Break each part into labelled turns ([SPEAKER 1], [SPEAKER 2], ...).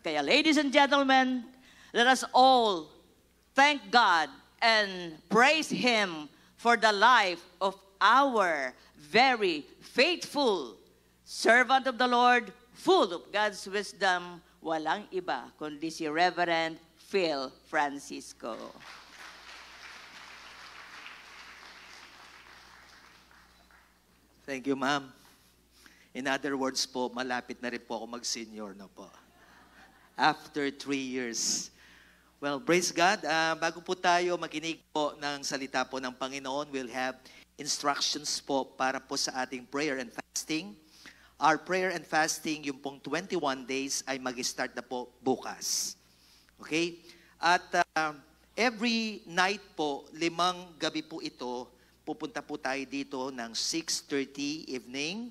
[SPEAKER 1] Kaya ladies and gentlemen, let us all thank God and praise Him for the life of our very faithful servant of the Lord, full of God's wisdom, walang iba kundi si Reverend Phil Francisco.
[SPEAKER 2] Thank you, ma'am. In other words po, malapit na rin po ako mag-senior na po. After 3 years. Well, praise God. Bago po tayo makinig po ng salita po ng Panginoon, we'll have instructions po para po sa ating prayer and fasting. Our prayer and fasting, yung pong 21 days, ay mag-start na po bukas. Okay? At every night po, 5 gabi po ito, pupunta po tayo dito ng 6:30 evening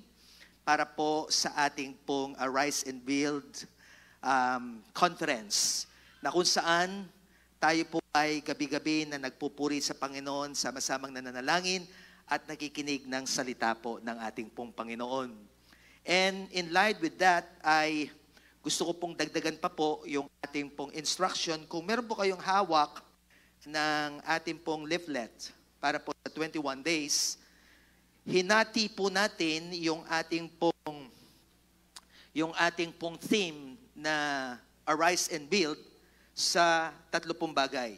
[SPEAKER 2] para po sa ating pong Arise and Build conference, na kung saan tayo po ay gabi-gabi na nagpupuri sa Panginoon, sama-samang nananalangin at nakikinig ng salita po ng ating pong Panginoon. And in line with that, ay gusto ko pong dagdagan pa po yung ating pong instruction. Kung meron po kayong hawak ng ating pong leaflet para po sa 21 days, hinati po natin yung ating pong theme na Arise and Build sa 30 bagay.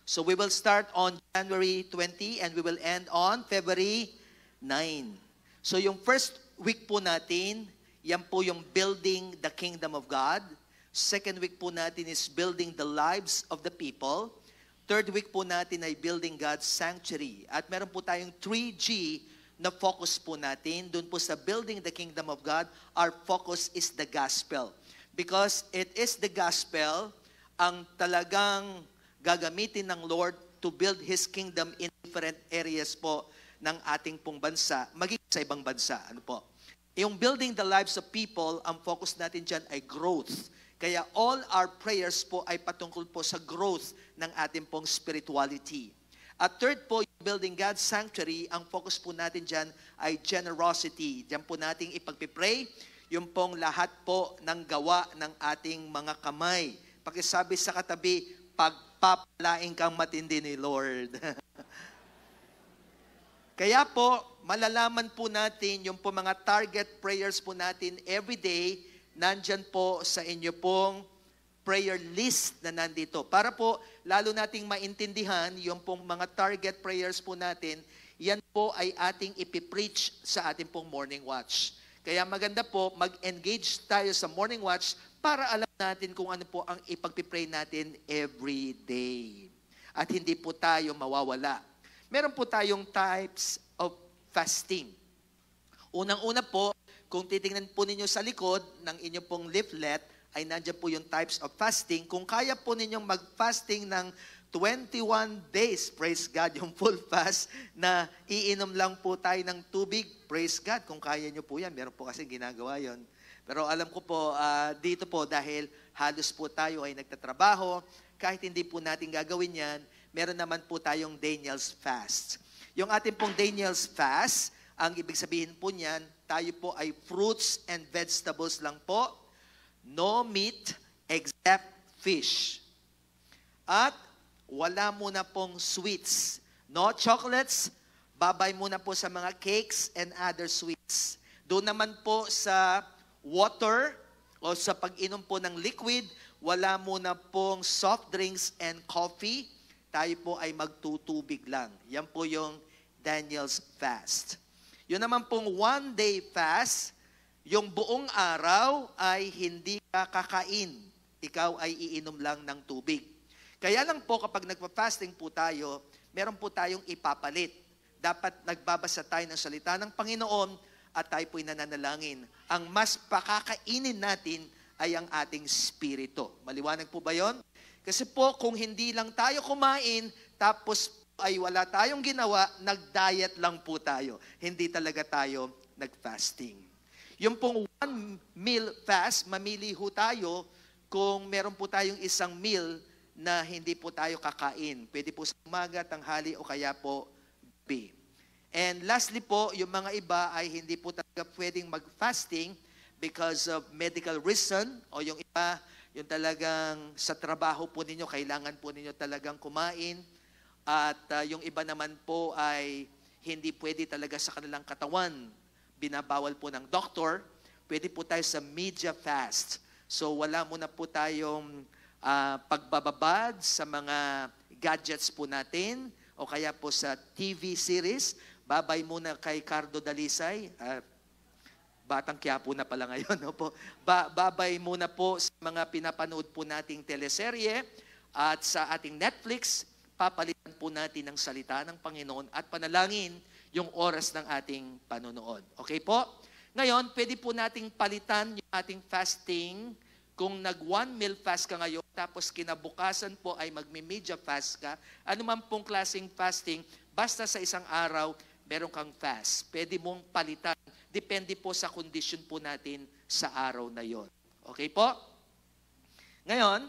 [SPEAKER 2] So we will start on January 20 and we will end on February 9. So yung first week po natin, yan po yung building the kingdom of God. Second week po natin is building the lives of the people. Third week po natin ay building God's sanctuary. At meron po tayong 3G na focus po natin. Doon po sa building the kingdom of God, our focus is the gospel. Because it is the gospel ang talagang gagamitin ng Lord to build His kingdom in different areas po ng ating pong bansa, maging sa ibang bansa. Ano po? Yung building the lives of people, ang focus natin dyan ay growth. Kaya all our prayers po ay patungkol po sa growth ng ating pong spirituality. At third po, yung building God's sanctuary, ang focus po natin dyan ay generosity. Diyan po nating ipagpipray yung pong lahat po ng gawa ng ating mga kamay. Pakisabi sa katabi, pagpapalain kang matindi ni Lord. Kaya po, malalaman po natin yung po mga target prayers po natin every day, nandyan po sa inyo pong prayer list na nandito. Para po, lalo nating maintindihan yung pong mga target prayers po natin, yan po ay ating ipipreach sa ating pong morning watch. Kaya maganda po, mag-engage tayo sa morning watch para alam natin kung ano po ang ipagpipray natin every day. At hindi po tayo mawawala. Meron po tayong types of fasting. Unang-una po, kung titingnan po ninyo sa likod ng inyong pong leaflet, ay nandiyan po yung types of fasting. Kung kaya po ninyong mag-fasting ng 21 days, praise God, yung full fast, na iinom lang po tayo ng tubig, praise God, kung kaya nyo po yan. Meron po kasi ginagawa yon. Pero alam ko po, dito po, dahil halos po tayo ay nagtatrabaho, kahit hindi po natin gagawin yan, meron naman po tayong Daniel's fast. Yung ating pong Daniel's fast, ang ibig sabihin po niyan, tayo po ay fruits and vegetables lang po, no meat except fish. At wala muna pong sweets. No chocolates, babay muna po sa mga cakes and other sweets. Doon naman po sa water o sa pag-inom po ng liquid, wala muna pong soft drinks and coffee. Tayo po ay magtutubig lang. Yan po yung Daniel's fast. Yun naman pong 1-day fast, yung buong araw ay hindi ka kakain. Ikaw ay iinom lang ng tubig. Kaya lang po kapag nagpa-fasting po tayo, meron po tayong ipapalit. Dapat nagbabasa tayo ng salita ng Panginoon at tayo po'y nananalangin. Ang mas pakakainin natin ay ang ating spirito. Maliwanag po ba yon? Kasi po kung hindi lang tayo kumain, tapos ay wala tayong ginawa, nag-diet lang po tayo. Hindi talaga tayo nag-fasting. Yung pong 1 meal fast, mamili ho tayo kung meron po tayong isang meal na hindi po tayo kakain. Pwede po sa umaga, tanghali, o kaya po gabi. And lastly po, yung mga iba ay hindi po talaga pwedeng mag-fasting because of medical reason, o yung iba, Yung talagang sa trabaho po ninyo, kailangan po ninyo talagang kumain. At yung iba naman po ay hindi pwede talaga sa kanilang katawan. Binabawal po ng doktor. Pwede po tayo sa media fast. So wala muna po tayong pagbababad sa mga gadgets po natin o kaya po sa TV series. Babay muna kay Cardo Dalisay. Batang Quiapo na pala ngayon. No po? Babay muna po sa mga pinapanood po nating teleserye at sa ating Netflix, papalitan po natin ng salita ng Panginoon at panalangin yung oras ng ating panonood. Okay po? Ngayon, pwede po nating palitan yung ating fasting. Kung nag-one meal fast ka ngayon, tapos kinabukasan po ay magmi-media fast ka, ano man pong klaseng fasting, basta sa isang araw, meron kang fast. Pwede mong palitan. Depende po sa condition po natin sa araw na yon. Okay po? Ngayon,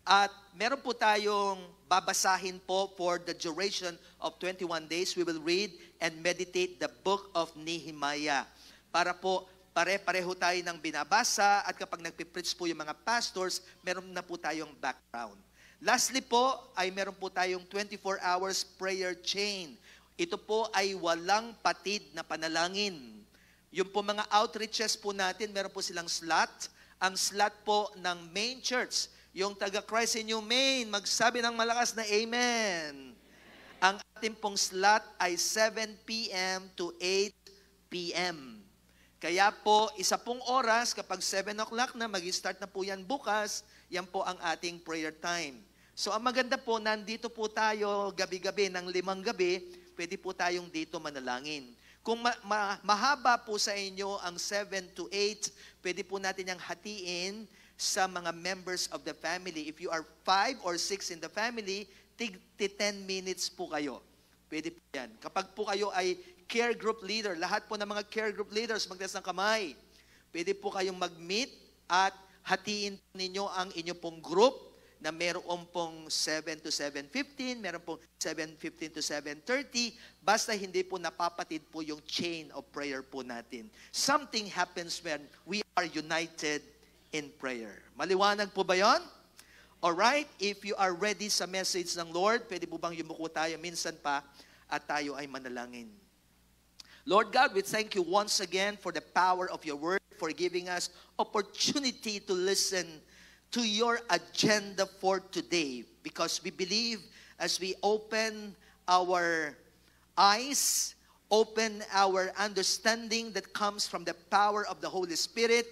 [SPEAKER 2] at meron po tayong babasahin po for the duration of 21 days. We will read and meditate the book of Nehemiah. Para po, pare-pareho tayo ng binabasa at kapag nagpipreach po yung mga pastors, meron na po tayong background. Lastly po, ay meron po tayong 24 hours prayer chain. Ito po ay walang patid na panalangin. Yung po mga outreaches po natin, meron po silang slot. Ang slot po ng main church, yung taga Christ in You Main, magsabi ng malakas na Amen. Ang ating pong slot ay 7 p.m. to 8 p.m. Kaya po, isa pong oras, kapag 7 o'clock na, mag-start na po yan bukas, yan po ang ating prayer time. So ang maganda po, nandito po tayo gabi-gabi ng 5 gabi, pwede po tayong dito manalangin. Kung mahaba po sa inyo ang 7 to 8, pwede po natin yung hatiin sa mga members of the family. If you are 5 or 6 in the family, 10 minutes po kayo. Pwede po yan. Kapag po kayo ay care group leader, lahat po ng mga care group leaders, magtaas ng kamay. Pwede po kayong mag-meet at hatiin ninyo ang inyo pong group na meron pong 7 to 7:15, meron pong 7:15 to 7:30, basta hindi po napapatid po yung chain of prayer po natin. Something happens when we are united in prayer. Maliwanag po ba yon? Alright, if you are ready sa message ng Lord, pwede po bang yumuko tayo minsan pa at tayo ay manalangin. Lord God, we thank you once again for the power of your word, for giving us opportunity to listen to your agenda for today, because we believe as we open our eyes, open our understanding that comes from the power of the Holy Spirit,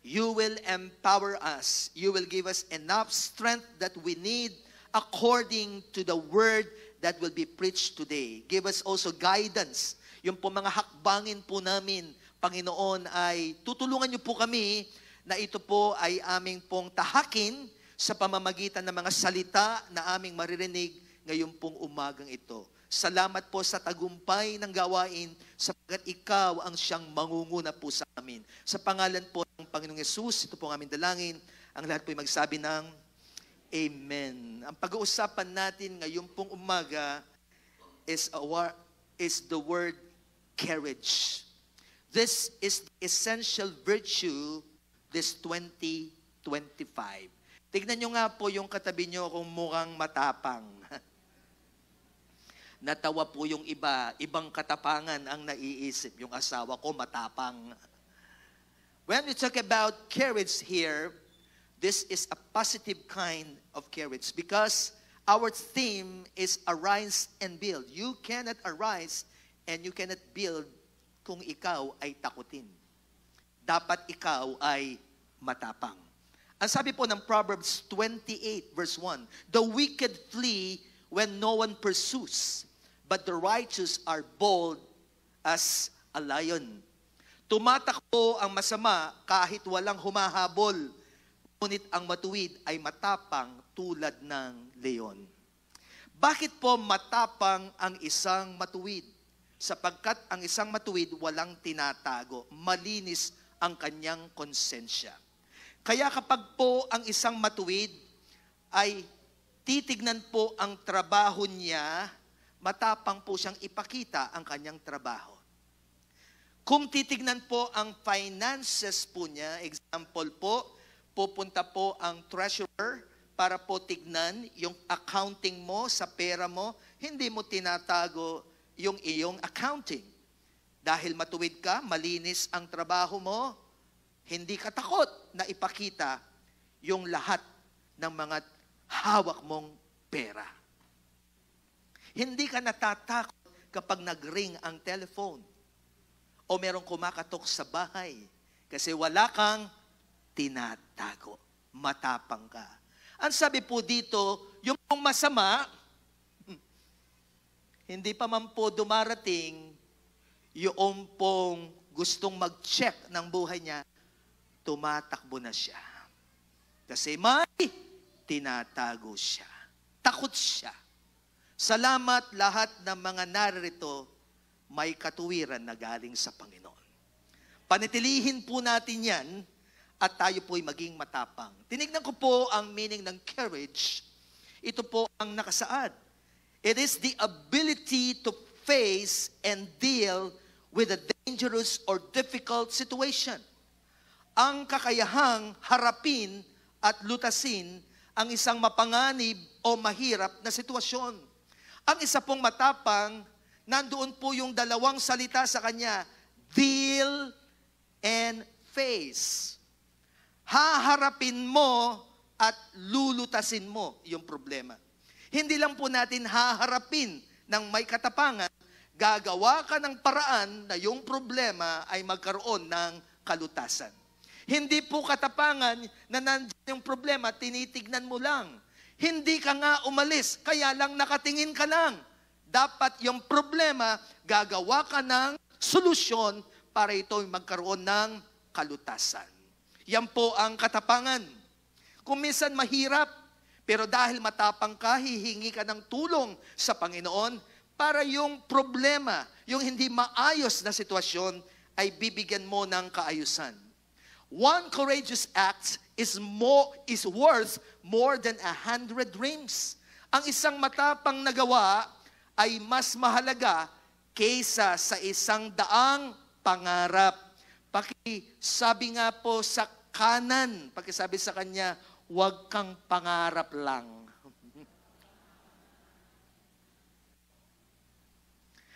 [SPEAKER 2] you will empower us. You will give us enough strength that we need according to the word that will be preached today. Give us also guidance. Yung po mga hakbangin po namin, Panginoon, ay tutulungan niyo po kami na ito po ay aming pong tahakin sa pamamagitan ng mga salita na aming maririnig ngayon pong umagang ito. Salamat po sa tagumpay ng gawain sapagkat ikaw ang siyang mangunguna po sa amin. Sa pangalan po ng Panginoong Yesus, ito po ang aming dalangin. Ang lahat po ay magsabi ng Amen. Ang pag-uusapan natin ngayon pong umaga is the word courage. This is the essential virtue this 2025. Tignan nyo nga po yung katabi nyo kung mukhang matapang. Natawa po yung iba, ibang katapangan ang naiisip. Yung asawa ko matapang. When we talk about courage here, this is a positive kind of courage because our theme is arise and build. You cannot arise and you cannot build kung ikaw ay takutin. Dapat ikaw ay matapang. Ang sabi po ng Proverbs 28 verse 1, the wicked flee when no one pursues, but the righteous are bold as a lion. Tumatakbo ang masama kahit walang humahabol, ngunit ang matuwid ay matapang tulad ng leon. Bakit po matapang ang isang matuwid? Sapagkat ang isang matuwid walang tinatago, malinis ang kanyang konsensya. Kaya kapag po ang isang matuwid ay titignan po ang trabaho niya, matapang po siyang ipakita ang kanyang trabaho. Kung titignan po ang finances po niya, example po, pupunta po ang treasurer para po tignan yung accounting mo sa pera mo. Hindi mo tinatago yung iyong accounting. Dahil matuwid ka, malinis ang trabaho mo, hindi ka takot na ipakita yung lahat ng mga hawak mong pera. Hindi ka natatakot kapag nag-ring ang telephone o merong kumakatok sa bahay kasi wala kang tinatago. Matapang ka. Ang sabi po dito, yung masama, hindi pa man po dumarating yung pong gustong mag-check ng buhay niya, tumatakbo na siya. Kasi may tinatago siya. Takot siya. Salamat lahat ng mga narito, may katuwiran na galing sa Panginoon. Panitilihin po natin yan at tayo po'y maging matapang. Tinignan ko po ang meaning ng courage. Ito po ang nakasaad. It is the ability to face and deal with a dangerous or difficult situation. Ang kakayahang harapin at lutasin ang isang mapanganib o mahirap na sitwasyon. Ang isa pong matapang, nandoon po yung dalawang salita sa kanya, deal and face. Haharapin mo at lulutasin mo yung problema. Hindi lang po natin haharapin ng may katapangan, gagawa ka ng paraan na yung problema ay magkaroon ng kalutasan. Hindi po katapangan na nandiyan yung problema, tinitignan mo lang. Hindi ka nga umalis, kaya lang nakatingin ka lang. Dapat yung problema, gagawa ka ng solusyon para ito magkaroon ng kalutasan. Yan po ang katapangan. Kung minsan mahirap, pero dahil matapang ka, hihingi ka ng tulong sa Panginoon, para yung problema, yung hindi maayos na sitwasyon, ay bibigyan mo ng kaayusan. One courageous act is worth more than 100 dreams. Ang isang matapang na gawa ay mas mahalaga kaysa sa 100 pangarap. Pakisabi nga po sa kanan, pakisabi sa kanya, huwag kang pangarap lang.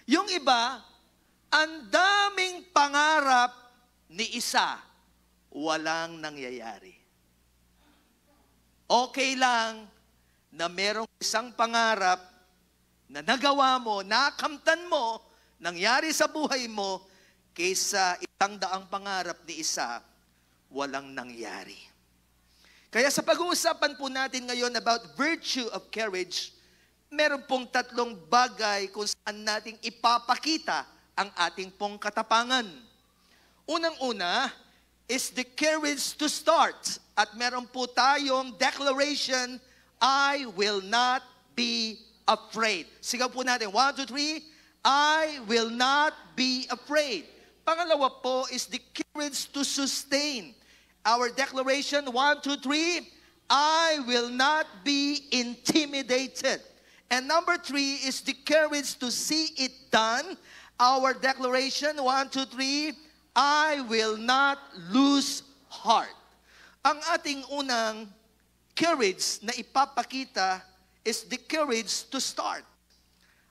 [SPEAKER 2] Yung iba, ang daming pangarap ni isa, walang nangyayari. Okay lang na merong isang pangarap na nagawa mo, nakamtan mo, nangyari sa buhay mo, kaysa 100 pangarap ni isa, walang nangyari. Kaya sa pag-uusapan po natin ngayon about virtue of courage, meron pong 3 bagay kung saan nating ipapakita ang ating pong katapangan. Unang-una is the courage to start. At meron po tayong declaration, I will not be afraid. Sigaw po natin, 1, 2, 3, I will not be afraid. Pangalawa po is the courage to sustain. Our declaration, 1, 2, 3, I will not be intimidated. And number 3 is the courage to see it done. Our declaration, 1, 2, 3, I will not lose heart. Ang ating unang courage na ipapakita is the courage to start.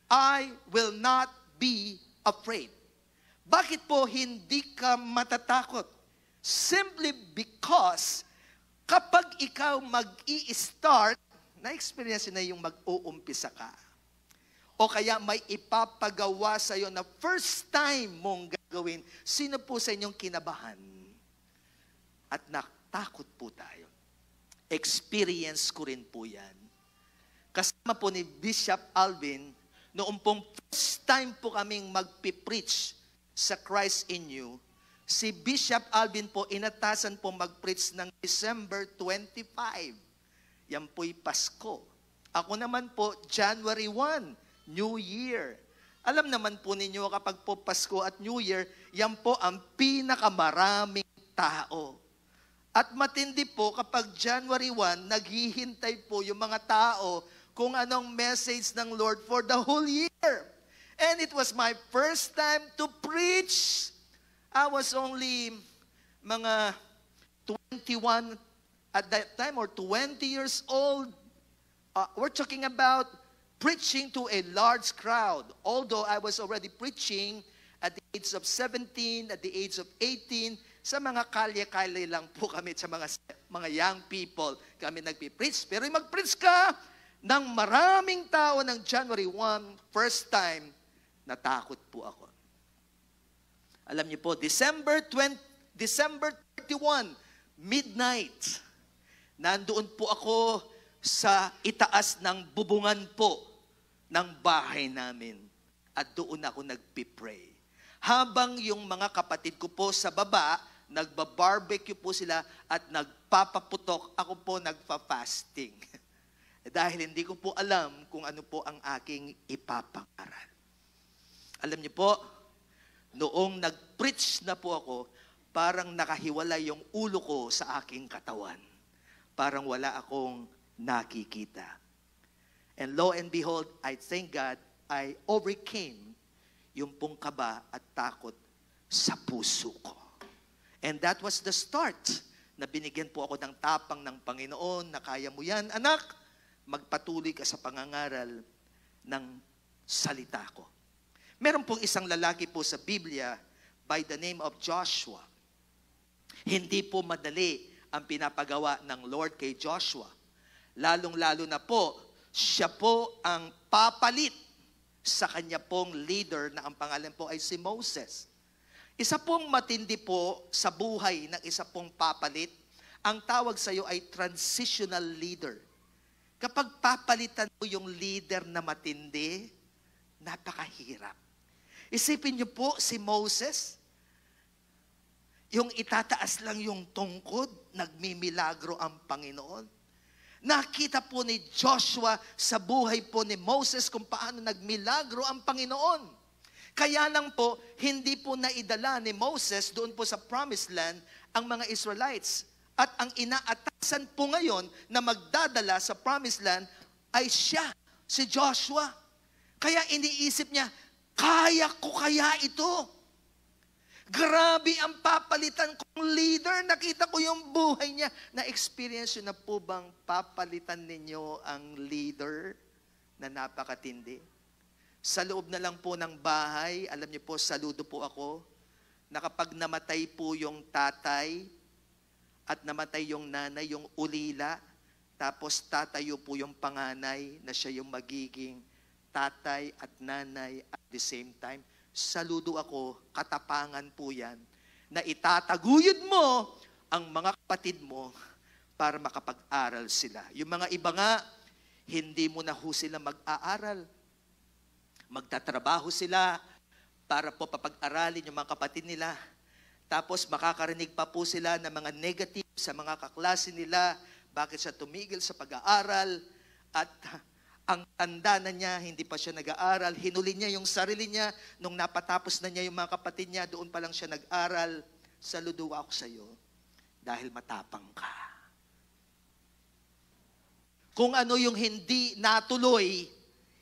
[SPEAKER 2] I will not be afraid. Bakit po hindi ka matatakot? Simply because kapag ikaw mag-i-start, na-experience na yung mag-uumpisa ka. O kaya may ipapagawa sa iyo na first time mong gagawin, sino po sa inyong kinabahan? At natakot po tayo. Experience ko rin po yan. Kasama po ni Bishop Alvin, noong pong first time po kaming magpipreach sa Christ in You, si Bishop Alvin po inatasan po mag-preach ng December 25. Yan po'y Pasko. Ako naman po, January 1, New Year. Alam naman po ninyo kapag po Pasko at New Year, yan po ang pinakamaraming tao. At matindi po kapag January 1, naghihintay po yung mga tao kung anong message ng Lord for the whole year. And it was my first time to preach. I was only mga 21 at that time or 20 years old, we're talking about preaching to a large crowd. Although I was already preaching at the age of 17, at the age of 18, sa mga kalye-kalye lang po kami, sa mga young people, kami nagpipreach. Pero yung mag-preach ka ng maraming tao ng January 1, first time, natakot po ako. Alam niyo po, December 31, midnight, nandoon po ako sa itaas ng bubungan po ng bahay namin. At doon ako nagpipray. Habang yung mga kapatid ko po sa baba, nagba-barbecue po sila at nagpapaputok, ako po nagpa-fasting. Dahil hindi ko po alam kung ano po ang aking ipapangaral. Alam niyo po, noong nag-preach na po ako, parang nakahiwalay yung ulo ko sa aking katawan. Parang wala akong nakikita. And lo and behold, I thank God, I overcame yung pong kaba at takot sa puso ko. And that was the start na binigyan po ako ng tapang ng Panginoon na kaya mo yan, anak, magpatuloy ka sa pangangaral ng salita ko. Meron pong isang lalaki po sa Biblia by the name of Joshua. Hindi po madali ang pinapagawa ng Lord kay Joshua. Lalong-lalo na po, siya po ang papalit sa kanya pong leader na ang pangalan po ay si Moses. Isa pong matindi po sa buhay ng isa pong papalit, ang tawag sa iyo ay transitional leader. Kapag papalitan mo yung leader na matindi, napakahirap. Isipin niyo po si Moses, yung itataas lang yung tungkod, nagmimilagro ang Panginoon. Nakita po ni Joshua sa buhay po ni Moses kung paano nagmilagro ang Panginoon. Kaya lang po, hindi po naidala ni Moses doon po sa Promised Land ang mga Israelites. At ang inaatasan po ngayon na magdadala sa Promised Land ay siya, si Joshua. Kaya iniisip niya, kaya ko kaya ito? Grabe ang papalitan kong leader. Nakita ko yung buhay niya. Na-experience yun na po bang papalitan ninyo ang leader na napakatindi? Sa loob na lang po ng bahay, alam niyo po, saludo po ako, na kapag namatay po yung tatay at namatay yung nanay, yung ulila, tapos tatayo po yung panganay na siya yung magiging tatay at nanay at the same time. Saludo ako, katapangan po yan, na itataguyod mo ang mga kapatid mo para makapag-aral sila. Yung mga iba nga, hindi mo na ho sila mag-aaral. Magtatrabaho sila para po papag-aralin yung mga kapatid nila. Tapos makakarinig pa po sila ng mga negative sa mga kaklase nila. Bakit siya tumigil sa pag-aaral? At ang tanda na niya, hindi pa siya nag-aaral. Hinuli niya yung sarili niya. Nung napatapos na niya yung mga kapatid niya, doon pa lang siya nag-aral. Saludo ako sa iyo dahil matapang ka. Kung ano yung hindi natuloy,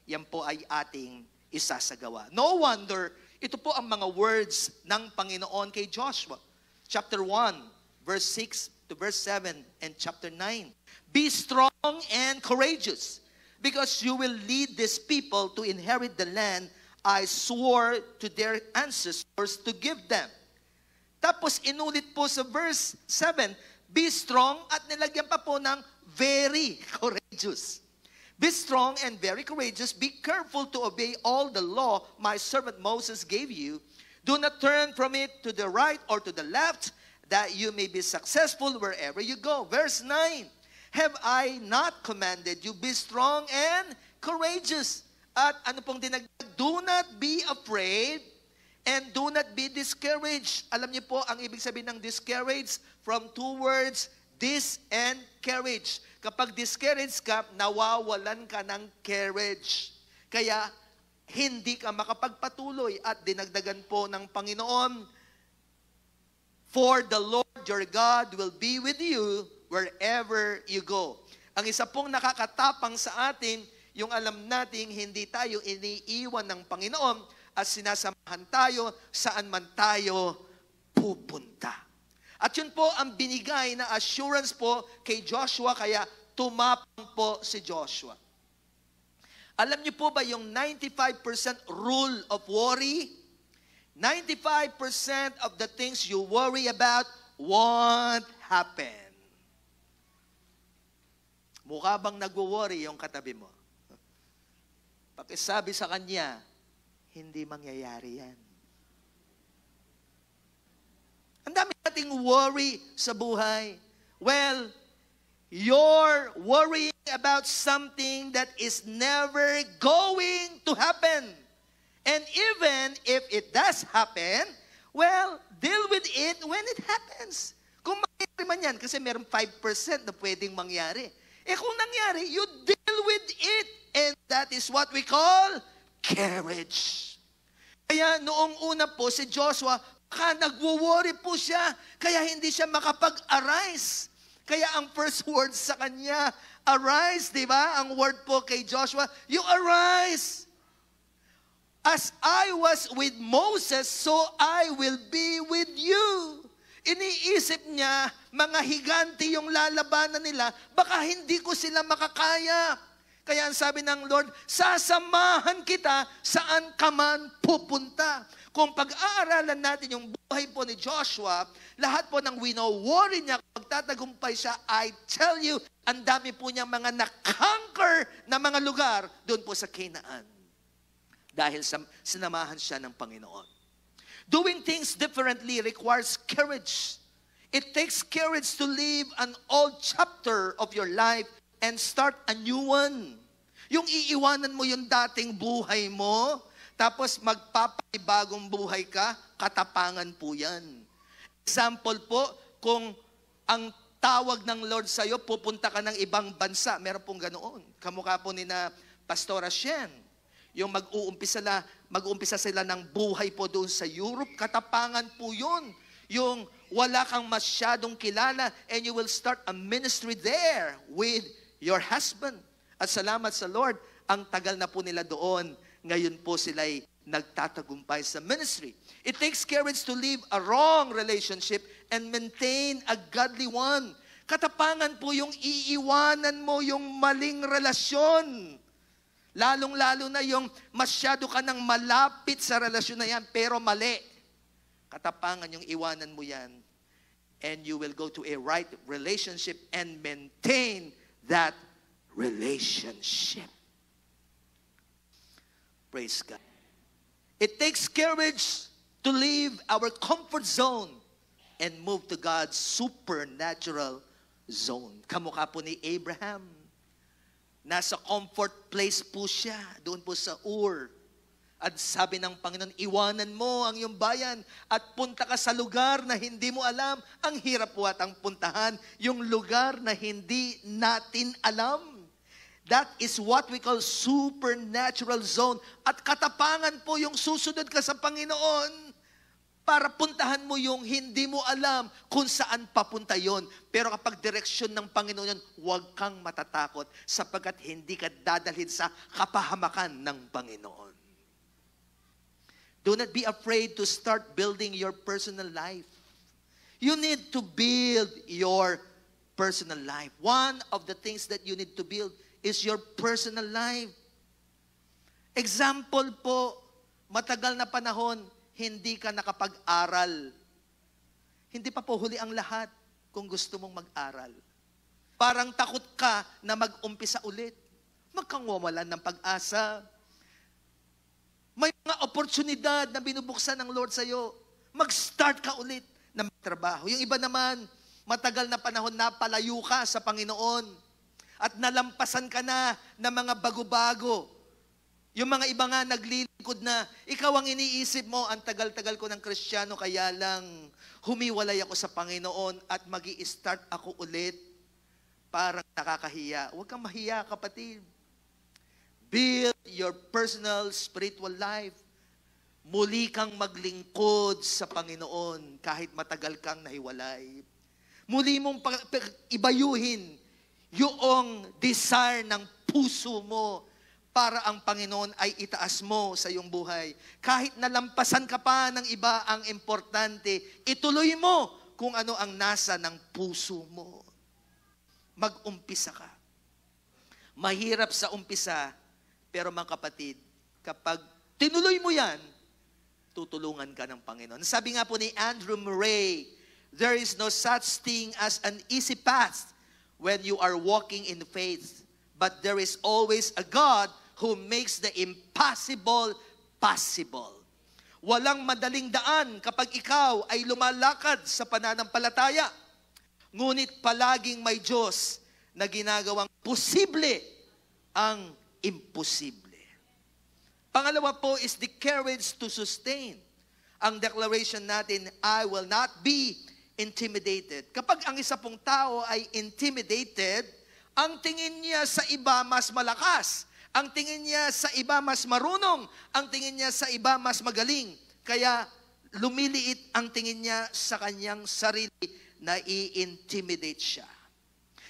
[SPEAKER 2] yan po ay ating isasagawa. No wonder, ito po ang mga words ng Panginoon kay Joshua. Chapter 1, verse 6 to verse 7, and chapter 9. Be strong and courageous, because you will lead these people to inherit the land I swore to their ancestors to give them. Tapos inulit po sa verse 7, be strong, at nilagyan pa po ng very courageous. Be strong and very courageous. Be careful to obey all the law my servant Moses gave you. Do not turn from it to the right or to the left, that you may be successful wherever you go. Verse 9, have I not commanded you, be strong and courageous? At ano pong dinagdag? Do not be afraid and do not be discouraged. Alam niyo po, ang ibig sabihin ng discouraged, from two words, dis and courage. Kapag discouraged ka, nawawalan ka ng courage. Kaya, hindi ka makapagpatuloy. At dinagdagan po ng Panginoon, for the Lord your God will be with you wherever you go. Ang isa pong nakakatapang sa atin, yung alam nating hindi tayo iniiwan ng Panginoon at sinasamahan tayo saan man tayo pupunta. At yun po ang binigay na assurance po kay Joshua, kaya tumapang po si Joshua. Alam niyo po ba yung 95% rule of worry? 95% of the things you worry about won't happen. Mukha bang nagwo-worry yung katabi mo? Pakisabi sa kanya, hindi mangyayari yan. Ang dami nating worry sa buhay. Well, you're worrying about something that is never going to happen. And even if it does happen, well, deal with it when it happens. Kung mangyari man yan, kasi meron 5% na pwedeng mangyari. Eh kung nangyari, you deal with it. And that is what we call courage. Kaya noong una po si Joshua, nagwo-worry po siya, kaya hindi siya makapag-arise. Kaya ang first word sa kanya, arise, di ba? Ang word po kay Joshua, you arise. As I was with Moses, so I will be with you. Iniisip niya, mga higanti yung lalabanan nila, baka hindi ko sila makakaya. Kaya ang sabi ng Lord, sasamahan kita saan ka man pupunta. Kung pag-aaralan natin yung buhay po ni Joshua, lahat po ng wino-worry niya, magtatagumpay siya, I tell you, ang dami po niyang mga na-conquer na mga lugar doon po sa Canaan. Dahil sinamahan siya ng Panginoon. Doing things differently requires courage. It takes courage to leave an old chapter of your life and start a new one. Yung iiwanan mo yung dating buhay mo, tapos magpapabagong buhay ka, katapangan po yan. Example po, kung ang tawag ng Lord sa'yo, pupunta ka ng ibang bansa, meron pong ganoon. Kamukha po ni na Pastora Shen. Yung mag-uumpisa sila ng buhay po doon sa Europe, katapangan po yun. Yung wala kang masyadong kilala and you will start a ministry there with your husband. At salamat sa Lord, ang tagal na po nila doon. Ngayon po sila'y nagtatagumpay sa ministry. It takes courage to leave a wrong relationship and maintain a godly one. Katapangan po yung iiwanan mo yung maling relasyon. Lalong-lalo na yung masyado ka nang malapit sa relasyon na yan, pero mali. Katapangan yung iwanan mo yan. And you will go to a right relationship and maintain that relationship. Praise God. It takes courage to leave our comfort zone and move to God's supernatural zone. Kamukha po ni Abraham. Nasa comfort place po siya, doon po sa Ur. At sabi ng Panginoon, iwanan mo ang iyong bayan at punta ka sa lugar na hindi mo alam. Ang hirap po at ang puntahan, yung lugar na hindi natin alam. That is what we call supernatural zone. At katapangan po yung susunod ka sa Panginoon para puntahan mo yung hindi mo alam kung saan papunta yon. Pero kapag direksyon ng Panginoon yun, huwag kang matatakot sapagkat hindi ka dadalhin sa kapahamakan ng Panginoon. Do not be afraid to start building your personal life. You need to build your personal life. One of the things that you need to build is your personal life. Example po, matagal na panahon, hindi ka nakapag-aral. Hindi pa po huli ang lahat kung gusto mong mag-aral. Parang takot ka na mag-umpisa ulit. Magkangwawalan ng pag-asa. May mga oportunidad na binubuksan ng Lord sa'yo. Mag-start ka ulit na magtrabaho. Yung iba naman, matagal na panahon na palayo ka sa Panginoon at nalampasan ka na ng mga bago-bago. Yung mga iba nga naglilingkod na, ikaw ang iniisip mo, ang tagal-tagal ko ng Kristiyano, kaya lang humiwalay ako sa Panginoon at magi-start ako ulit. Parang nakakahiya. Huwag kang mahiya, kapatid. Build your personal spiritual life. Muli kang maglingkod sa Panginoon kahit matagal kang nahiwalay. Muli mong ibayuhin yung desire ng puso mo para ang Panginoon ay itaas mo sa iyong buhay. Kahit nalampasan ka pa ng iba, ang importante, ituloy mo kung ano ang nasa ng puso mo. Mag-umpisa ka. Mahirap sa umpisa, pero mga kapatid, kapag tinuloy mo yan, tutulungan ka ng Panginoon. Sabi nga po ni Andrew Murray, there is no such thing as an easy path when you are walking in faith. But there is always a God who makes the impossible possible. Walang madaling daan kapag ikaw ay lumalakad sa pananampalataya. Ngunit palaging may Diyos na ginagawang posible ang imposible. Pangalawa po is the courage to sustain. Ang declaration natin, I will not be intimidated. Kapag ang isa pong tao ay intimidated, ang tingin niya sa iba mas malakas. Ang tingin niya sa iba mas marunong. Ang tingin niya sa iba mas magaling. Kaya lumiliit ang tingin niya sa kanyang sarili na i-intimidate siya.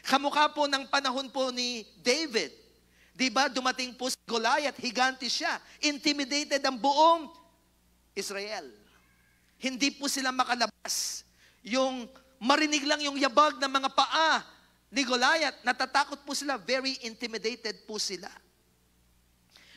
[SPEAKER 2] Kamukha po ng panahon po ni David. Di ba dumating po si Goliath, higante siya. Intimidated ang buong Israel. Hindi po sila makalabas. Yung marinig lang yung yabag ng mga paa ni Goliath, natatakot po sila, very intimidated po sila.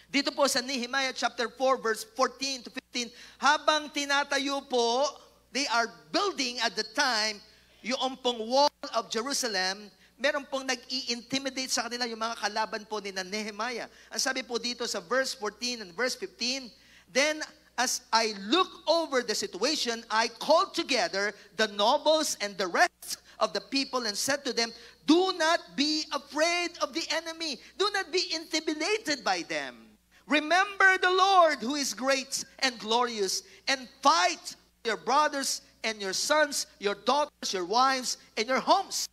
[SPEAKER 2] Dito po sa Nehemiah chapter 4 verse 14 to 15, habang tinatayo po, they are building at the time yung pong wall of Jerusalem, meron pong nag-i-intimidate sa kanila yung mga kalaban po ni Nehemiah. Ang sabi po dito sa verse 14 and verse 15, then as I look over the situation, I called together the nobles and the rest of the people and said to them, do not be afraid of the enemy. Do not be intimidated by them. Remember the Lord who is great and glorious, and fight your brothers and your sons, your daughters, your wives, and your homes.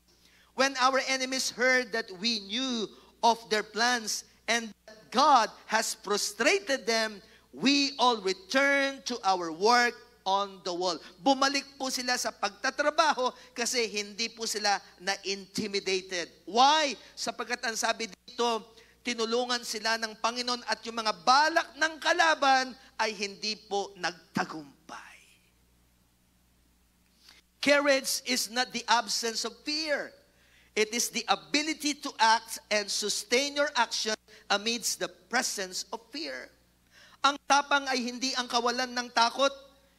[SPEAKER 2] When our enemies heard that we knew of their plans and that God has frustrated them, we all returned to our work on the wall. Bumalik po sila sa pagtatrabaho kasi hindi po sila na-intimidated. Why? Sapagkat ang sabi dito, tinulungan sila ng Panginoon at yung mga balak ng kalaban ay hindi po nagtagumpay. Courage is not the absence of fear. It is the ability to act and sustain your action amidst the presence of fear. Ang tapang ay hindi ang kawalan ng takot.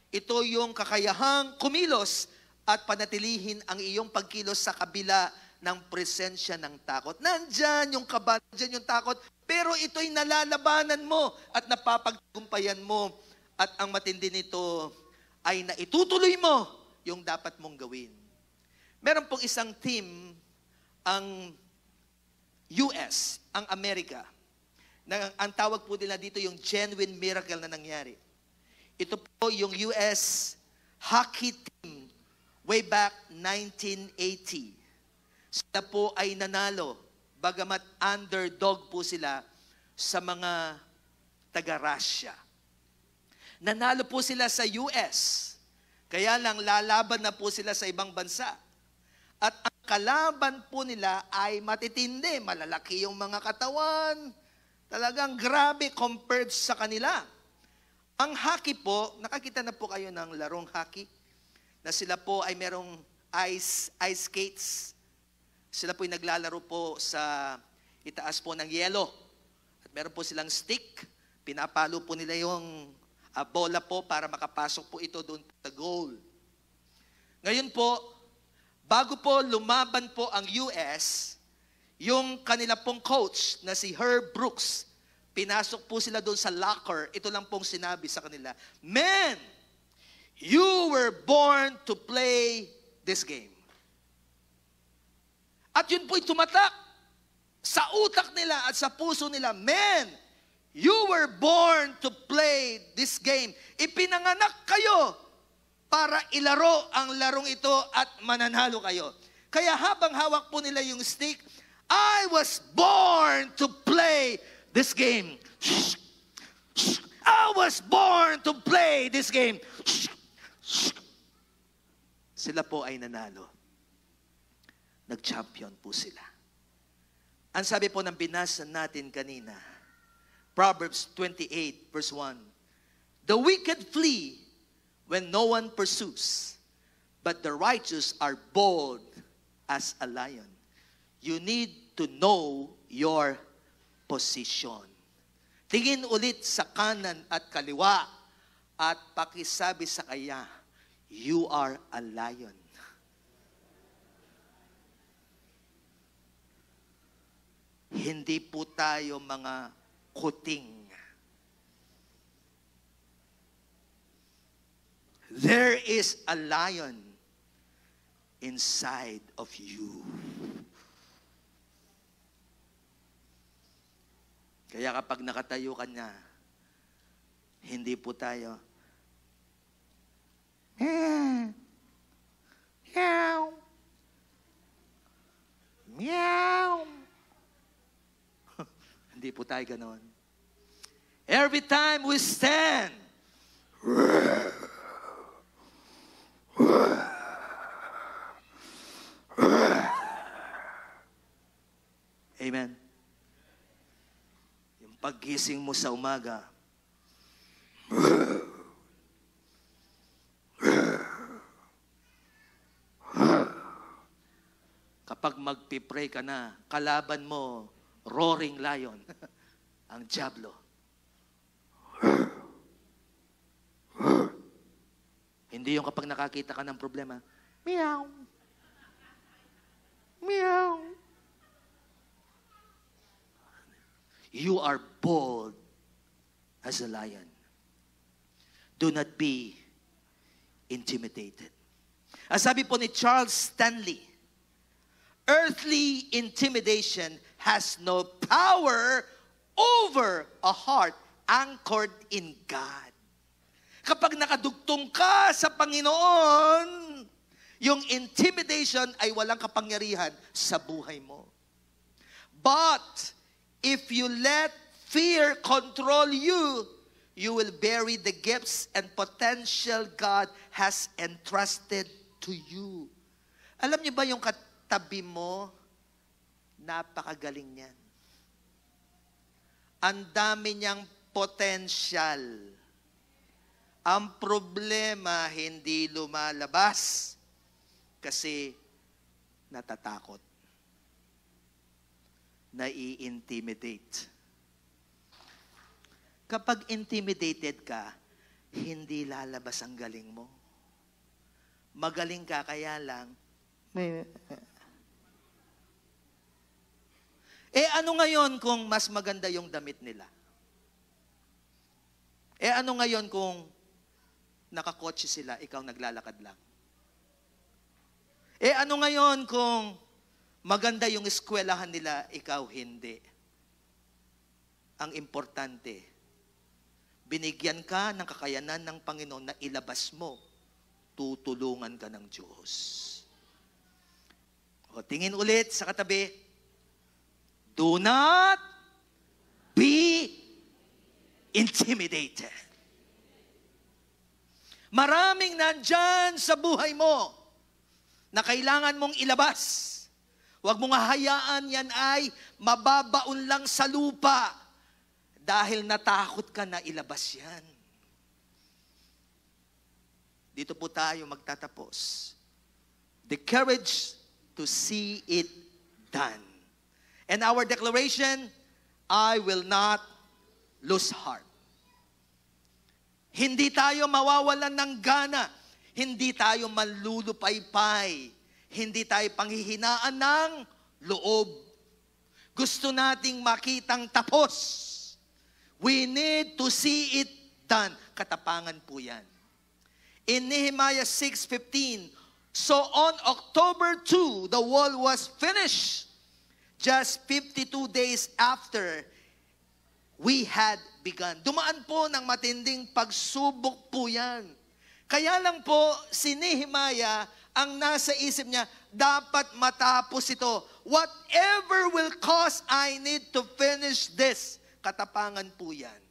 [SPEAKER 2] Ito yung kakayahang kumilos at panatilihin ang iyong pagkilos sa kabila ng presensya ng takot. Nandyan yung kaba, nandyan yung takot, pero ito'y nalalabanan mo at napapagtagumpayan mo. At ang matindi nito ay naitutuloy mo yung dapat mong gawin. Meron pong isang team, ang US, ang Amerika, ang tawag po nila dito yung genuine miracle na nangyari. Ito po yung US hockey team way back 1980. Sila po ay nanalo, bagamat underdog po sila sa mga taga-Russia. Nanalo po sila sa US, kaya lang lalaban na po sila sa ibang bansa. At ang kalaban po nila ay matitindi, malalaki yung mga katawan, talagang grabe compared sa kanila. Ang hockey po, nakakita na po kayo ng larong hockey, na sila po ay merong ice skates. Sila po ay naglalaro po sa itaas po ng yelo. At meron po silang stick, pinapalo po nila yung bola po para makapasok po ito doon sa goal. Ngayon po, bago po lumaban po ang US, yung kanila pong coach na si Herb Brooks, pinasok po sila doon sa locker. Ito lang pong sinabi sa kanila, "Men, you were born to play this game." At yun po'y tumatak sa utak nila at sa puso nila, "Men, you were born to play this game." Ipinanganak kayo para ilaro ang larong ito at mananalo kayo. Kaya habang hawak po nila yung stick, I was born to play this game. I was born to play this game. Sila po ay nanalo. Nag-champion po sila. Ang sabi po ng binasa natin kanina, Proverbs 28 verse 1, "The wicked flee when no one pursues, but the righteous are bold as a lion. You need to know your position. Tingin ulit sa kanan at kaliwa at pakisabi sa kanya, you are a lion. Hindi po tayo mga kuting. There is a lion inside of you. Kaya kapag nakatayo ka na, hindi po tayo, meow, meow. Hindi po tayo ganon. Every time we stand, amen. Yung paggising mo sa umaga, kapag magpipray ka na, kalaban mo, roaring lion, ang diablo. Hindi yung kapag nakakita ka ng problema, meow, meow. You are bold as a lion. Do not be intimidated. Ang sabi po ni Charles Stanley, earthly intimidation has no power over a heart anchored in God. Kapag nakadugtong ka sa Panginoon, yung intimidation ay walang kapangyarihan sa buhay mo. But if you let fear control you, you will bury the gifts and potential God has entrusted to you. Alam niyo ba yung katabi mo, napakagaling niyan. Ang dami niyang potential. Ang problema, hindi lumalabas kasi natatakot. Nai-intimidate. Kapag intimidated ka, hindi lalabas ang galing mo. Magaling ka, kaya lang, ano ngayon kung mas maganda yung damit nila? Ano ngayon kung nakakotse sila, ikaw naglalakad lang? Ano ngayon kung maganda yung eskwelahan nila, ikaw hindi? Ang importante, binigyan ka ng kakayanan ng Panginoon na ilabas mo, tutulungan ka ng Diyos. O tingin ulit sa katabi, do not be intimidated. Maraming nandyan sa buhay mo na kailangan mong ilabas. Huwag mong hahayaan yan ay mababaon lang sa lupa dahil natakot ka na ilabas yan. Dito po tayo magtatapos. The courage to see it done. And our declaration, I will not lose heart. Hindi tayo mawawalan ng gana. Hindi tayo manlulupaypay. Hindi tayo panghihinaan ng loob. Gusto nating makitang tapos. We need to see it done. Katapangan po yan. In Nehemiah 6:15, so on October 2, the wall was finished. Just 52 days after we had begun. Dumaan po ng matinding pagsubok po yan. Kaya lang po, si Nehemiah, ang nasa isip niya, dapat matapos ito. Whatever will cost, I need to finish this. Katapangan po yan.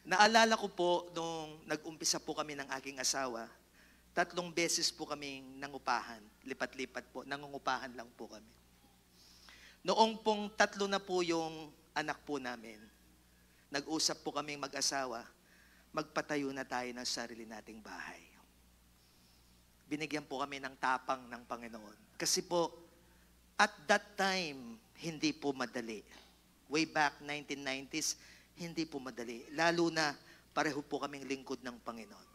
[SPEAKER 2] Naalala ko po, nung nag-umpisa po kami ng aking asawa, 3 beses po kaming nangupahan. Lipat-lipat po, nangungupahan lang po kami. Noong pong 3 na po yung anak po namin, nag-usap po kaming mag-asawa, magpatayo na tayo ng sarili nating bahay. binigyan po kami ng tapang ng Panginoon. Kasi po, at that time, hindi po madali. Way back 1990s, hindi po madali. Lalo na, pareho po kaming lingkod ng Panginoon.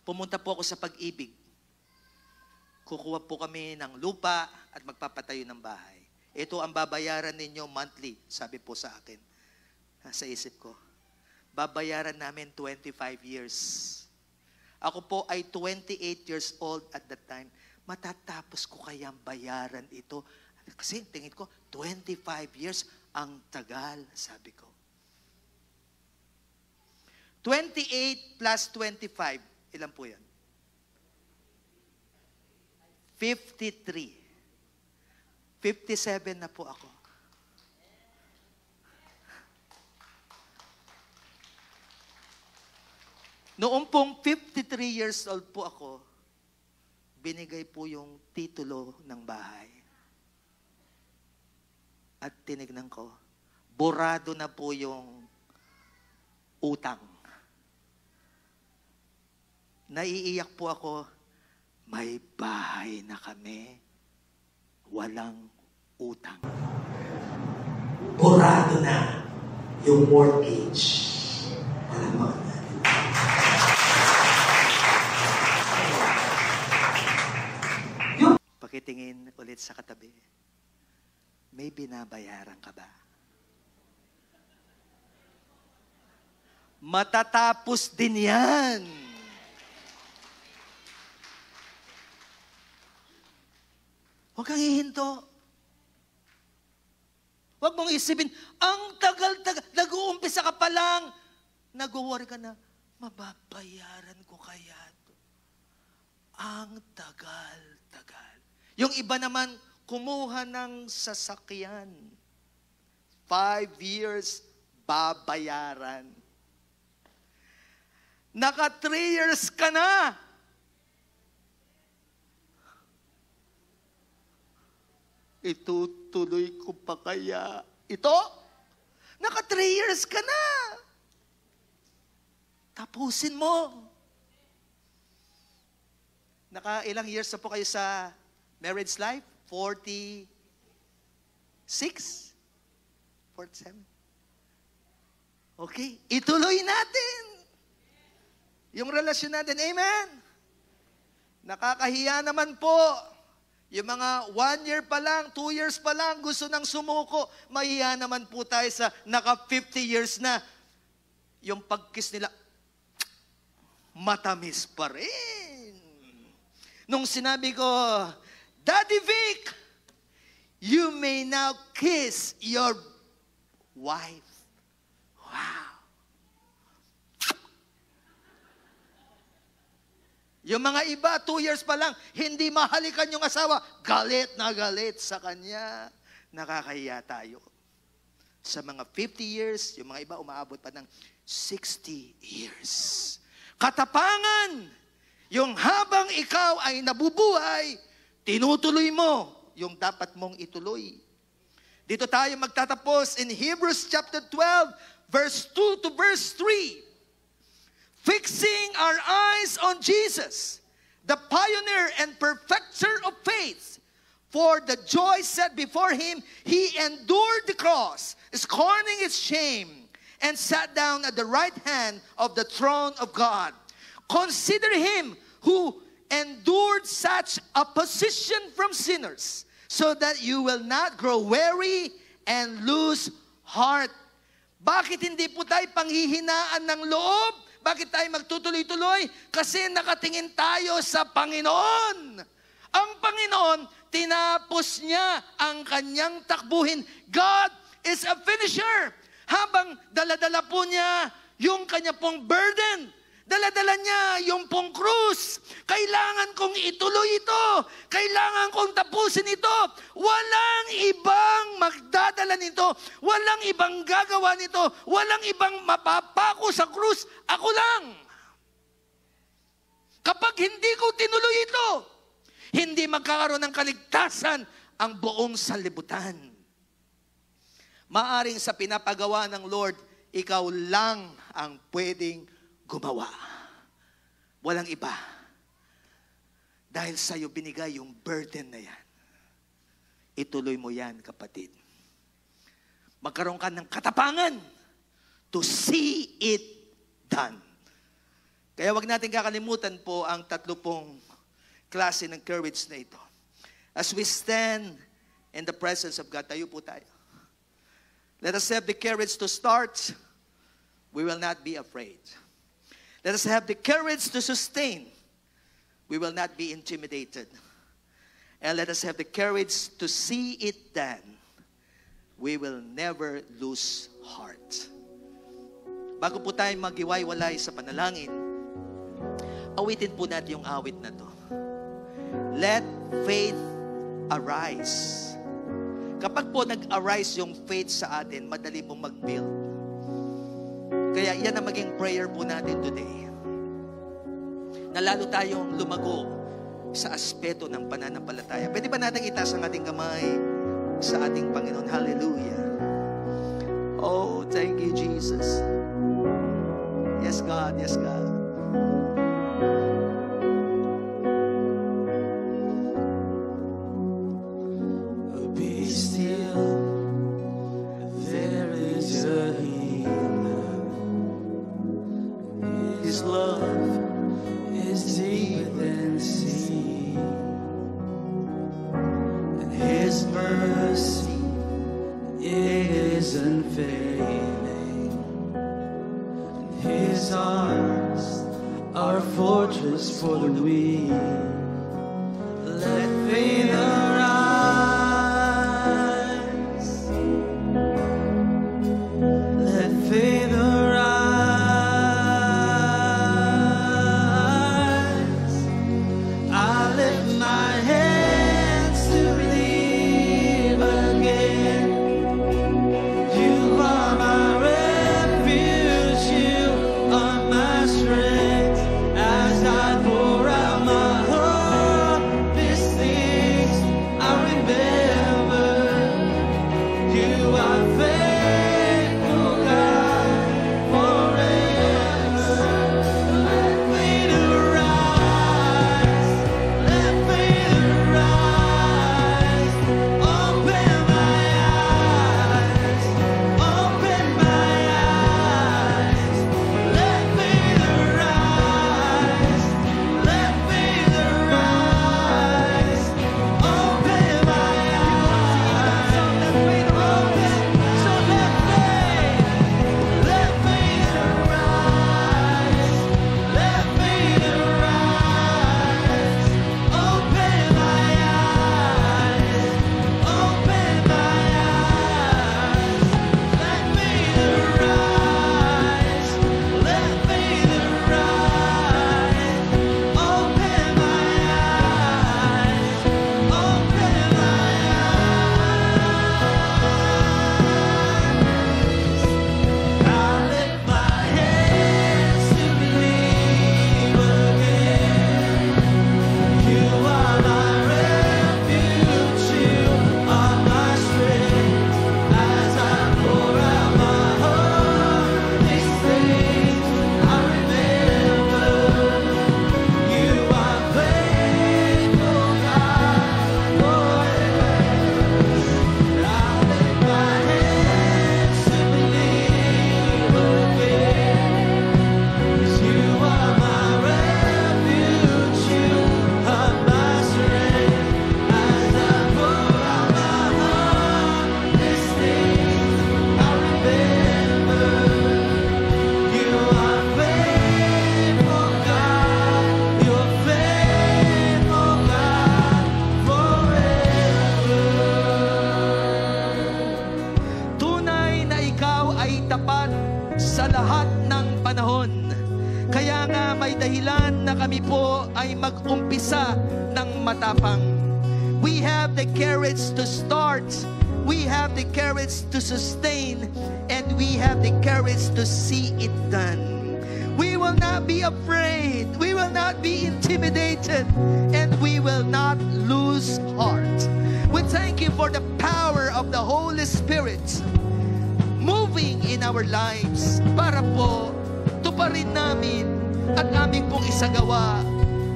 [SPEAKER 2] Pumunta po ako sa Pag-ibig. Kukuha po kami ng lupa at magpapatayo ng bahay. Ito ang babayaran ninyo monthly, sabi po sa akin. Sa isip ko. Babayaran namin 25 years. Ako po ay 28 years old at that time. Matatapos ko kayang bayaran ito? Kasi tingin ko, 25 years, ang tagal, sabi ko. 28 plus 25, ilan po yan? 53. 57 na po ako. Noong pong 53 years old po ako, binigay po yung titulo ng bahay. At tinignan ko, borado na po yung utang. Naiiyak po ako, may bahay na kami, walang utang.
[SPEAKER 3] Borado na yung mortgage. Alam mo,
[SPEAKER 2] Pakitingin ulit sa katabi. May binabayaran ka ba? Matatapos din yan. Huwag kang hihinto. Huwag mong isipin, ang tagal-tagal, nag-uumpisa ka pa lang, nag-worry ka na, mababayaran ko kaya ito. Ang tagal-tagal. Yung iba naman, kumuha ng sasakyan. 5 years, babayaran. Naka 3 years ka na. Itutuloy ko pa kaya ito? Naka 3 years ka na. Tapusin mo. Naka ilang years na po kayo sa marriage life? 46? 47? Okay, ituloy natin. Yung relasyon natin, amen? Nakakahiya naman po. Yung mga 1 year pa lang, 2 years pa lang, gusto nang sumuko. Mahiya naman po tayo sa naka 50 years na. Yung pagkiss nila, matamis pa rin. Nung sinabi ko, Daddy Vic, you may now kiss your wife. Wow. Yung mga iba, 2 years pa lang, hindi mahalikan yung asawa, galit na galit sa kanya. Nakakahiya tayo. Sa mga 50 years, yung mga iba umaabot pa ng 60 years. Katapangan, yung habang ikaw ay nabubuhay, tinutuloy mo yung dapat mong ituloy. Dito tayo magtatapos in Hebrews chapter 12, verse 2 to verse 3. Fixing our eyes on Jesus, the pioneer and perfecter of faith. For the joy set before him, he endured the cross, scorning its shame, and sat down at the right hand of the throne of God. Consider him who endured such opposition from sinners, so that you will not grow weary and lose heart. Bakit hindi po tayo panghihinaan ng loob? Bakit tayo magtutuloy-tuloy? Kasi nakatingin tayo sa Panginoon. Ang Panginoon, tinapos niya ang kanyang takbuhin. God is a finisher. Habang daladala po niya yung kanya pong burden, daladala niya yung pong krus. Kailangan kong ituloy ito. Kailangan kong tapusin ito. Walang ibang magdadala nito. Walang ibang gagawa nito. Walang ibang mapapako sa krus. Ako lang. Kapag hindi ko tinuloy ito, hindi magkakaroon ng kaligtasan ang buong sanlibutan. Maaring sa pinapagawa ng Lord, ikaw lang ang pwedeng gumawa. Walang iba. Dahil sa'yo binigay yung burden na yan. Ituloy mo yan, kapatid. Magkaroon ka ng katapangan to see it done. Kaya wag natin kakalimutan po ang 30 klase ng courage na ito. As we stand in the presence of God, tayo po tayo. Let us have the courage to start. We will not be afraid. Let us have the courage to sustain. We will not be intimidated. And let us have the courage to see it done. We will never lose heart. Bago po tayo maghiwa-walay sa panalangin, awitin po natin yung awit na to. Let faith arise. Kapag po nag-arise yung faith sa atin, madali pong mag-build. Kaya yan ang maging prayer po natin today. Na lalo tayong lumago sa aspeto ng pananampalataya. Pwede ba natin itaas ang ating kamay sa ating Panginoon? Hallelujah. Oh, thank you, Jesus. Yes, God. Yes, God.
[SPEAKER 4] Be still, there is a healer. His love is deeper than the sea, and His mercy is unfailing. And His arms are a fortress for the weak. Let faith arise. Let faith arise. I lift my hands to believe again. You are my refuge, you are my strength. As I pour out my heart, these things I remember. You are faithful, God, forever. Let faith arise. Let faith arise. Open my eyes. Open my eyes. Let faith arise. Let faith arise. Open my eyes. So let faith arise. Let faith arise. Open my eyes. Open my eyes. Let faith arise. Let faith arise. Open my eyes. Open my eyes. I lift my hands to believe again. You are my refuge, you are my strength. As I pour out my heart, these things I remember. You are faithful, God, forever. I lift my hands to believe again. 'Cause you are my refuge, you are my strength. As I pour out my heart, these things I remember. You are faithful, God. You're faithful, God, forever.
[SPEAKER 2] Tunay na ikaw ay tapat sa lahat ng panahon. Kaya nga may dahilan na kami po ay mag-umpisa ng matapang. We have the courage to start. We have the courage to sustain. And we have the courage to see it done. We will not be afraid. We will not be intimidated. And we will not lose heart. We thank you for the power of the Holy Spirit moving in our lives para po tuparin namin at aming pong isagawa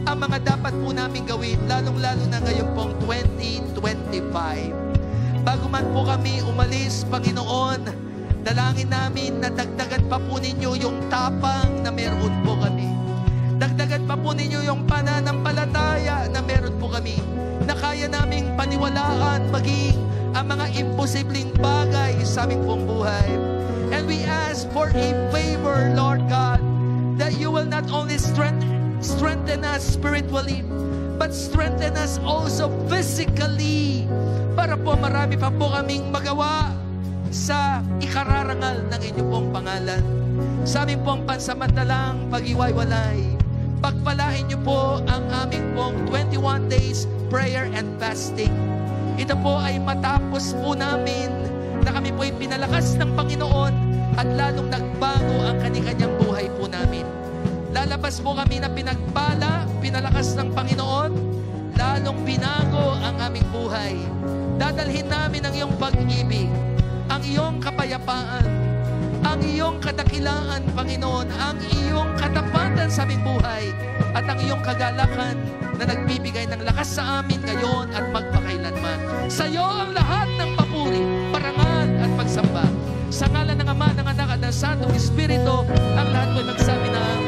[SPEAKER 2] ang mga dapat po namin gawin, lalong-lalo na ngayon pong 2025. Bago man po kami umalis, Panginoon, dalangin namin na dagdagan pa po ninyo yung tapang na meron po kami. Dagdagan pa po ninyo yung pananampalataya na meron po kami, na kaya naming paniwalaan maging ang mga imposibleng bagay sa aming pong buhay. And we ask for a favor, Lord God, that you will not only strengthen us spiritually, but strengthen us also physically, para po marami pa po kaming magawa sa ikararangal ng inyong pong pangalan. Sa aming pong pansamantalang pag-iwaywalay, pagpalain niyo po ang aming pong 21 days prayer and fasting. Ito po ay matapos po namin na kami po ay pinalakas ng Panginoon at lalong nagbago ang kani-kanyang buhay po namin. Lalabas po kami na pinagpala, pinalakas ng Panginoon, lalong binago ang aming buhay. Dadalhin namin ang iyong pag-ibig, ang iyong kapayapaan, ang iyong kadakilaan, Panginoon, ang iyong katapatan sa aming buhay, at ang iyong kagalakan na nagbibigay ng lakas sa amin ngayon at magpakailanman. Sa iyo ang lahat ng papuri, parangal at pagsamba. Sa ngalan ng Ama, ng Anak at ng Santong Espiritu, ang lahat ko'y magsabi ng